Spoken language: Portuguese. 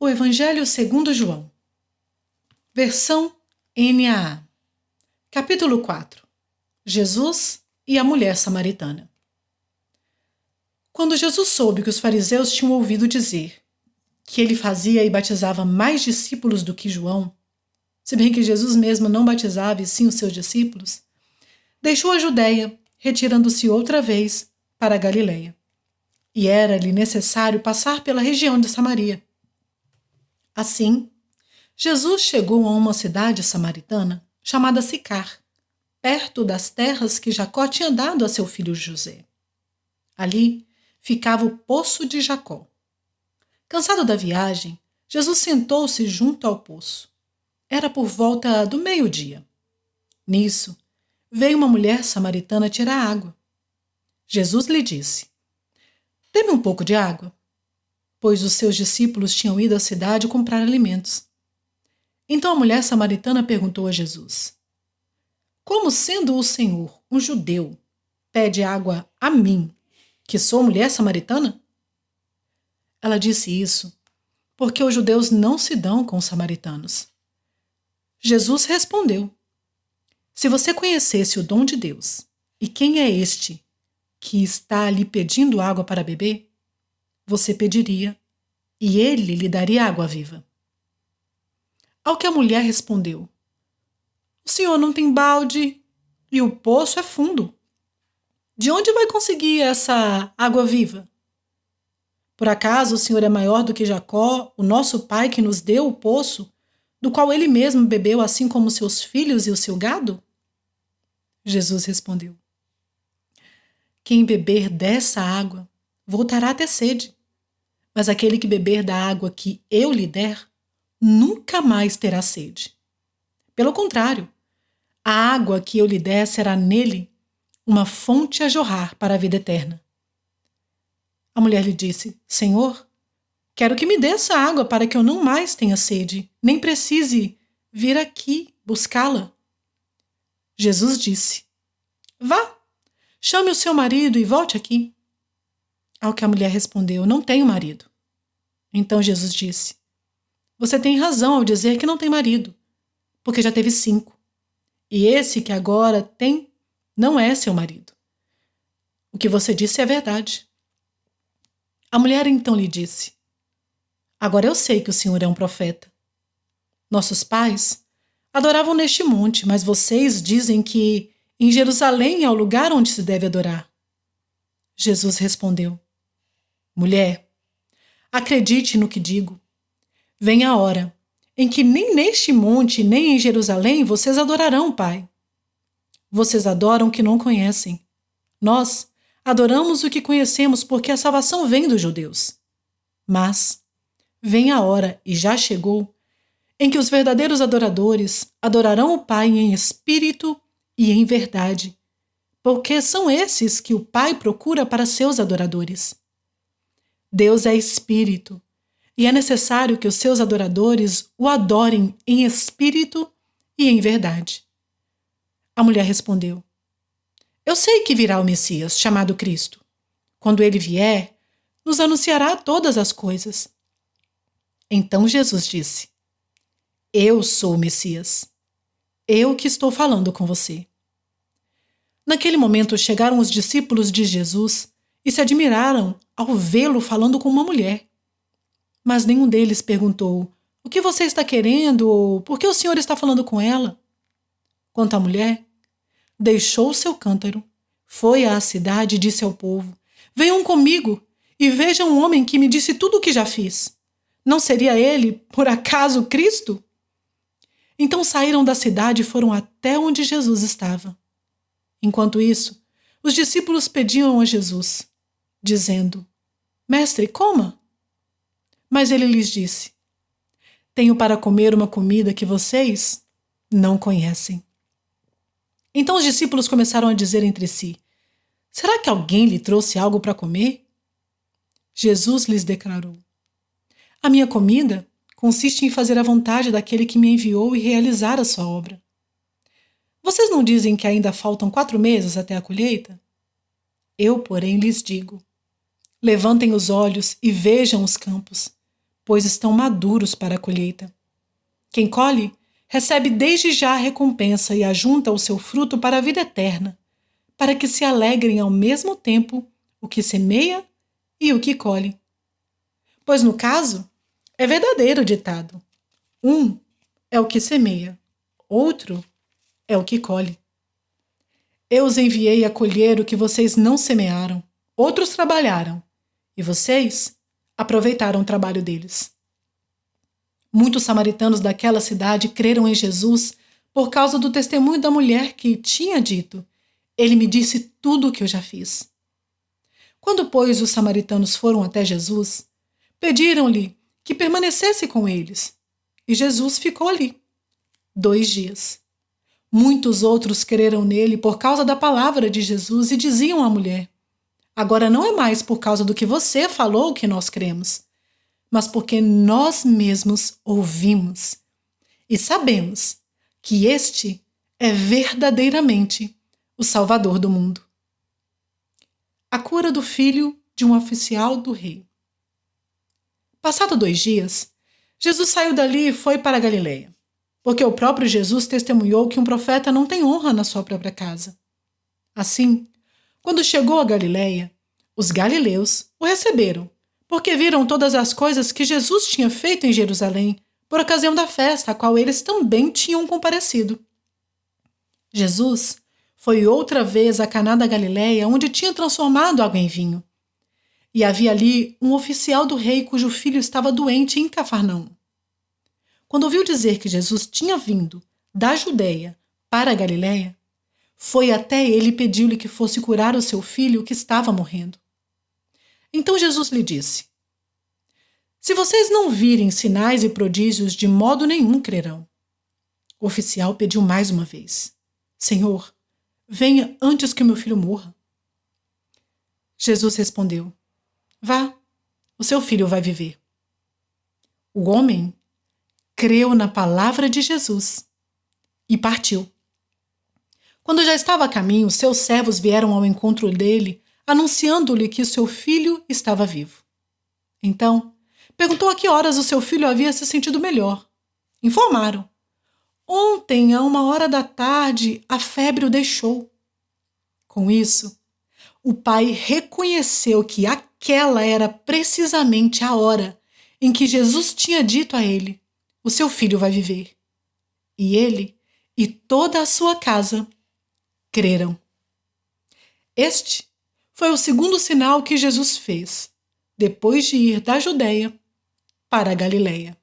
O Evangelho segundo João. Versão NAA. Capítulo 4. Jesus e a mulher samaritana. Quando Jesus soube que os fariseus tinham ouvido dizer que ele fazia e batizava mais discípulos do que João, se bem que Jesus mesmo não batizava e sim os seus discípulos, deixou a Judéia, retirando-se outra vez para a Galiléia. E era-lhe necessário passar pela região de Samaria. Assim, Jesus chegou a uma cidade samaritana chamada Sicar, perto das terras que Jacó tinha dado a seu filho José. Ali ficava o poço de Jacó. Cansado da viagem, Jesus sentou-se junto ao poço. Era por volta do meio-dia. Nisso, veio uma mulher samaritana tirar água. Jesus lhe disse: "Dê-me um pouco de água", pois os seus discípulos tinham ido à cidade comprar alimentos. Então a mulher samaritana perguntou a Jesus: "Como, sendo o Senhor um judeu, pede água a mim, que sou mulher samaritana?" Ela disse isso porque os judeus não se dão com os samaritanos. Jesus respondeu: "Se você conhecesse o dom de Deus e quem é este que está lhe pedindo água para beber, você pediria e ele lhe daria água viva." Ao que a mulher respondeu: "O senhor não tem balde e o poço é fundo. De onde vai conseguir essa água viva? Por acaso o senhor é maior do que Jacó, o nosso pai, que nos deu o poço, do qual ele mesmo bebeu, assim como seus filhos e o seu gado?" Jesus respondeu: "Quem beber dessa água voltará a ter sede, mas aquele que beber da água que eu lhe der nunca mais terá sede. Pelo contrário, a água que eu lhe der será nele uma fonte a jorrar para a vida eterna." A mulher lhe disse: "Senhor, quero que me dê essa água para que eu não mais tenha sede, nem precise vir aqui buscá-la." Jesus disse: "Vá, chame o seu marido e volte aqui." Ao que a mulher respondeu: "Não tenho marido." Então Jesus disse: "Você tem razão ao dizer que não tem marido, porque já teve 5. E esse que agora tem não é seu marido. O que você disse é verdade." A mulher então lhe disse: "Agora eu sei que o senhor é um profeta. Nossos pais adoravam neste monte, mas vocês dizem que em Jerusalém é o lugar onde se deve adorar." Jesus respondeu: "Mulher, acredite no que digo. Vem a hora em que nem neste monte nem em Jerusalém vocês adorarão o Pai. Vocês adoram o que não conhecem. Nós adoramos o que conhecemos, porque a salvação vem dos judeus. Mas vem a hora, e já chegou, em que os verdadeiros adoradores adorarão o Pai em espírito e em verdade, porque são esses que o Pai procura para seus adoradores. Deus é espírito, e é necessário que os seus adoradores o adorem em espírito e em verdade." A mulher respondeu: "Eu sei que virá o Messias, chamado Cristo. Quando ele vier, nos anunciará todas as coisas." Então Jesus disse: "Eu sou o Messias. Eu que estou falando com você." Naquele momento chegaram os discípulos de Jesus e se admiraram ao vê-lo falando com uma mulher. Mas nenhum deles perguntou: "O que você está querendo?" ou "Por que o senhor está falando com ela?" Quanto à mulher, deixou seu cântaro, foi à cidade e disse ao povo: "Venham comigo e vejam um homem que me disse tudo o que já fiz. Não seria ele, por acaso, Cristo?" Então saíram da cidade e foram até onde Jesus estava. Enquanto isso, os discípulos pediam a Jesus, dizendo: "Mestre, coma." Mas ele lhes disse: "Tenho para comer uma comida que vocês não conhecem." Então os discípulos começaram a dizer entre si: "Será que alguém lhe trouxe algo para comer?" Jesus lhes declarou: "A minha comida consiste em fazer a vontade daquele que me enviou e realizar a sua obra. Vocês não dizem que ainda faltam 4 meses até a colheita? Eu, porém, lhes digo: levantem os olhos e vejam os campos, pois estão maduros para a colheita. Quem colhe, recebe desde já a recompensa e ajunta o seu fruto para a vida eterna, para que se alegrem ao mesmo tempo o que semeia e o que colhe. Pois no caso, é verdadeiro o ditado: um é o que semeia, outro é o que colhe. Eu os enviei a colher o que vocês não semearam, outros trabalharam, e vocês aproveitaram o trabalho deles. Muitos samaritanos daquela cidade creram em Jesus por causa do testemunho da mulher que tinha dito: ele me disse tudo o que eu já fiz. Quando, pois, os samaritanos foram até Jesus, pediram-lhe que permanecesse com eles, e Jesus ficou ali 2 dias. Muitos outros creram nele por causa da palavra de Jesus e diziam à mulher: agora não é mais por causa do que você falou que nós cremos, mas porque nós mesmos ouvimos e sabemos que este é verdadeiramente o Salvador do mundo. A cura do filho de um oficial do rei. Passado 2 dias, Jesus saiu dali e foi para a Galileia, porque o próprio Jesus testemunhou que um profeta não tem honra na sua própria casa. Assim, quando chegou a Galileia, os galileus o receberam, porque viram todas as coisas que Jesus tinha feito em Jerusalém, por ocasião da festa a qual eles também tinham comparecido. Jesus foi outra vez a Caná da Galileia, onde tinha transformado água em vinho. E havia ali um oficial do rei cujo filho estava doente em Cafarnaum. Quando ouviu dizer que Jesus tinha vindo da Judeia para a Galileia, foi até ele e pediu-lhe que fosse curar o seu filho que estava morrendo. Então Jesus lhe disse: se vocês não virem sinais e prodígios, de modo nenhum crerão. O oficial pediu mais uma vez: Senhor, venha antes que o meu filho morra. Jesus respondeu: vá, o seu filho vai viver. O homem creu na palavra de Jesus e partiu. Quando já estava a caminho, seus servos vieram ao encontro dele, anunciando-lhe que o seu filho estava vivo. Então, perguntou a que horas o seu filho havia se sentido melhor. Informaram: ontem, a 1h a febre o deixou. Com isso, o pai reconheceu que aquela era precisamente a hora em que Jesus tinha dito a ele: o seu filho vai viver. E ele e toda a sua casa creram. Este foi o segundo sinal que Jesus fez, depois de ir da Judeia para a Galileia.